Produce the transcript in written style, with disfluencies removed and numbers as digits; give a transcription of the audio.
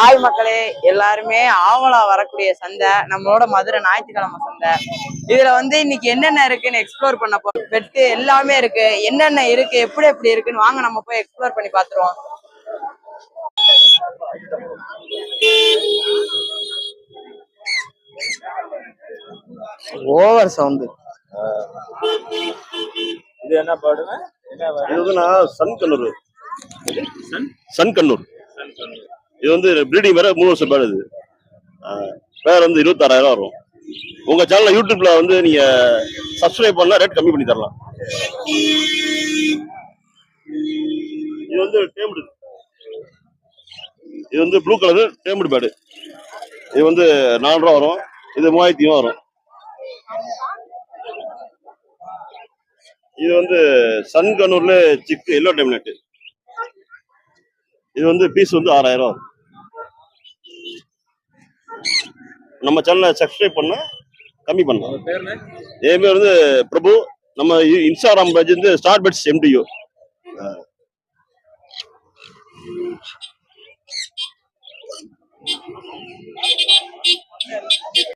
ஆய் மக்களே, எல்லாருமே ஆவலா வரக்கூடிய சந்தை நம்மளோட மதுரை ஞாயிற்றுக்கிழமை சந்தை. இதுல இன்னைக்கு என்னென்ன இருக்குன்னு எக்ஸ்ப்ளோர் பண்ண போறோம். பெட்டு எல்லாமே இருக்கு, என்னென்ன இருக்கு, எப்படி எப்படி இருக்குன்னு வாங்க நம்ம போய் எக்ஸ்ப்ளோர் பண்ணி பாத்துருவோம். Over sound. இது என்ன பாடுங்க? இது சன் கண்ணூர். சன் கண்ணூர் இது பிரீடிங் வேற 3 வருஷம் பேர். இது பேர் 26,000 வரும். உங்க சேனல் யூடியூப்ல நீங்க சப்ஸ்கிரைப் பண்ணா ரேட் கம்மி பண்ணி தரலாம். இது டேம்டு. இது ப்ளூ கலர் டேம்டு பேடு. இது 4 ரூபா வரும். இது 3000 வரும். இது சன் கண்ணூர்ல சிக்கு எல்லோ டைம் நெட். இது பீஸ் 6,000 வரும். நம்ம சேனலை சப்ஸ்கிரைப் பண்ண கம்மி பண்ணலாம். என் பேர் பிரபு. நம்ம Instagram page star pets MTU.